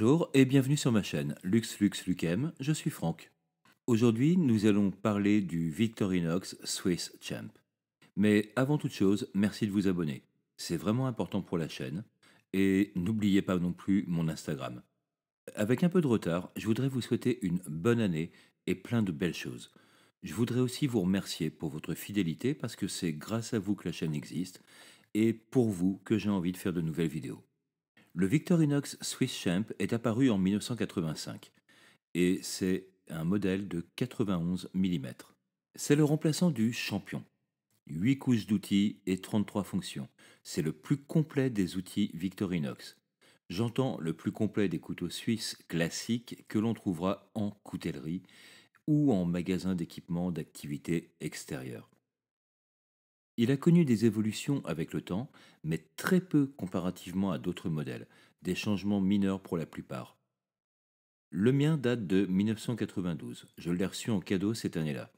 Bonjour et bienvenue sur ma chaîne Lux Lux Lucem, je suis Franck. Aujourd'hui, nous allons parler du Victorinox Swiss Champ. Mais avant toute chose, merci de vous abonner. C'est vraiment important pour la chaîne. Et n'oubliez pas non plus mon Instagram. Avec un peu de retard, je voudrais vous souhaiter une bonne année et plein de belles choses. Je voudrais aussi vous remercier pour votre fidélité parce que c'est grâce à vous que la chaîne existe et pour vous que j'ai envie de faire de nouvelles vidéos. Le Victorinox Swiss Champ est apparu en 1985 et c'est un modèle de 91 mm. C'est le remplaçant du Champion. 8 couches d'outils et 33 fonctions. C'est le plus complet des outils Victorinox. J'entends le plus complet des couteaux suisses classiques que l'on trouvera en coutellerie ou en magasin d'équipement d'activité extérieure. Il a connu des évolutions avec le temps, mais très peu comparativement à d'autres modèles, des changements mineurs pour la plupart. Le mien date de 1992, je l'ai reçu en cadeau cette année-là.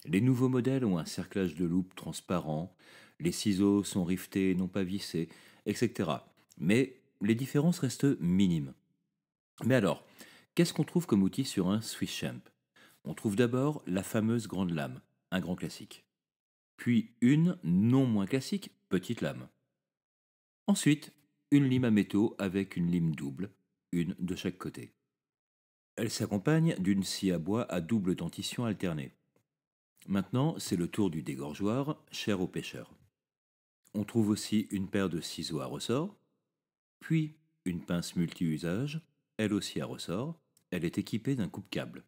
Les nouveaux modèles ont un cerclage de loupe transparent, les ciseaux sont rivetés et non pas vissés, etc. Mais les différences restent minimes. Mais alors, qu'est-ce qu'on trouve comme outil sur un Swiss Champ? On trouve d'abord la fameuse grande lame, un grand classique. Puis une non moins classique petite lame. Ensuite, une lime à métaux avec une lime double, une de chaque côté. Elle s'accompagne d'une scie à bois à double dentition alternée. Maintenant, c'est le tour du dégorgeoir, cher aux pêcheurs. On trouve aussi une paire de ciseaux à ressort, puis une pince multi-usage, elle aussi à ressort, elle est équipée d'un coupe-câble.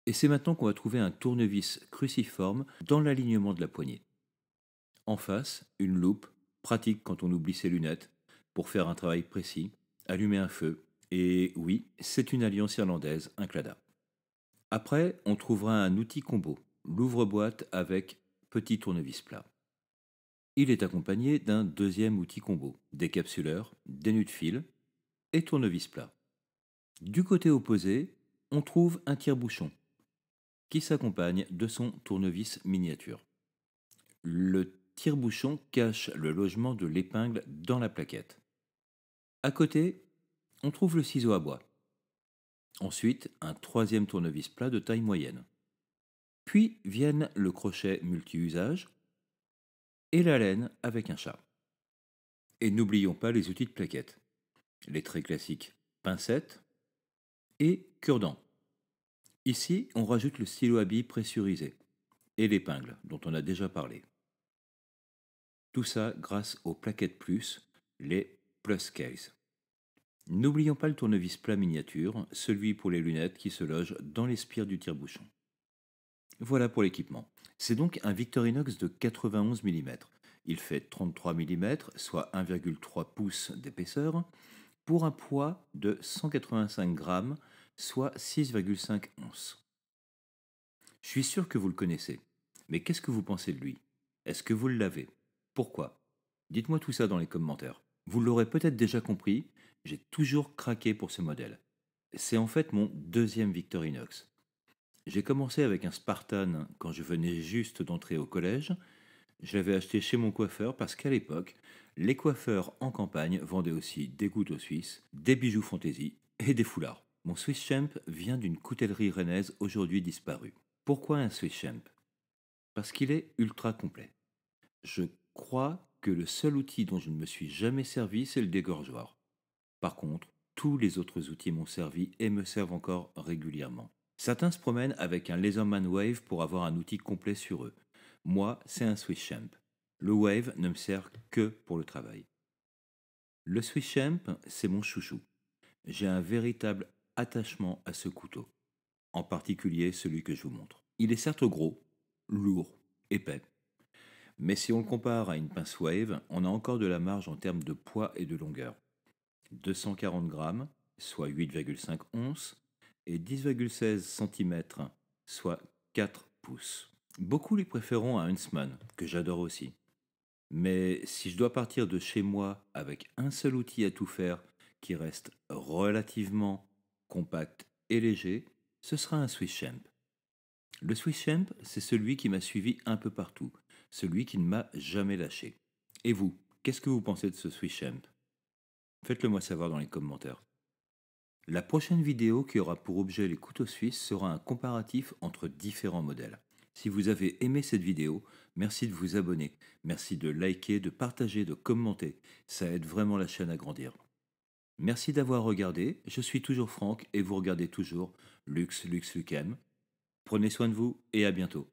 Et c'est maintenant qu'on va trouver un tournevis cruciforme dans l'alignement de la poignée. En face, une loupe, pratique quand on oublie ses lunettes, pour faire un travail précis, allumer un feu, et oui, c'est une alliance irlandaise, un clada. Après, on trouvera un outil combo, l'ouvre-boîte avec petit tournevis plat. Il est accompagné d'un deuxième outil combo, décapsuleur, dénus de fil et tournevis plat. Du côté opposé, on trouve un tire-bouchon qui s'accompagne de son tournevis miniature. Le tire-bouchon cache le logement de l'épingle dans la plaquette. À côté, on trouve le ciseau à bois. Ensuite, un troisième tournevis plat de taille moyenne. Puis viennent le crochet multi-usage et la laine avec un chat. Et n'oublions pas les outils de plaquette. Les très classiques pincette et cure-dent. Ici, on rajoute le stylo à billes pressurisé et l'épingle dont on a déjà parlé. Tout ça grâce aux plaquettes plus, les Plus Case. N'oublions pas le tournevis plat miniature, celui pour les lunettes qui se loge dans les spires du tire-bouchon. Voilà pour l'équipement. C'est donc un Victorinox de 91 mm. Il fait 33 mm, soit 1,3 pouces d'épaisseur, pour un poids de 185 grammes, soit 6,5 onces. Je suis sûr que vous le connaissez, mais qu'est-ce que vous pensez de lui? Est-ce que vous l'avez? Pourquoi? Dites-moi tout ça dans les commentaires. Vous l'aurez peut-être déjà compris, j'ai toujours craqué pour ce modèle. C'est en fait mon deuxième Victorinox. J'ai commencé avec un Spartan quand je venais juste d'entrer au collège. Je l'avais acheté chez mon coiffeur parce qu'à l'époque, les coiffeurs en campagne vendaient aussi des couteaux suisses, des bijoux fantaisie et des foulards. Mon Swiss Champ vient d'une coutellerie rennaise aujourd'hui disparue. Pourquoi un Swiss Champ? Parce qu'il est ultra complet. Je crois que le seul outil dont je ne me suis jamais servi, c'est le dégorgeoir. Par contre, tous les autres outils m'ont servi et me servent encore régulièrement. Certains se promènent avec un Laserman Wave pour avoir un outil complet sur eux. Moi, c'est un Swiss Champ. Le Wave ne me sert que pour le travail. Le Swiss Champ, c'est mon chouchou. J'ai un véritable attachement à ce couteau, en particulier celui que je vous montre. Il est certes gros, lourd, épais, mais si on le compare à une pince Wave, on a encore de la marge en termes de poids et de longueur. 240 grammes, soit 8,5 onces, et 10,16 cm, soit 4 pouces. Beaucoup les préféreront à Huntsman, que j'adore aussi. Mais si je dois partir de chez moi avec un seul outil à tout faire qui reste relativement compact et léger, ce sera un Swiss Champ. Le Swiss Champ, c'est celui qui m'a suivi un peu partout, celui qui ne m'a jamais lâché. Et vous, qu'est-ce que vous pensez de ce Swiss Champ? Faites-le moi savoir dans les commentaires. La prochaine vidéo qui aura pour objet les couteaux suisses sera un comparatif entre différents modèles. Si vous avez aimé cette vidéo, merci de vous abonner, merci de liker, de partager, de commenter, ça aide vraiment la chaîne à grandir. Merci d'avoir regardé, je suis toujours Franck et vous regardez toujours Lux Lux Lucem. Prenez soin de vous et à bientôt.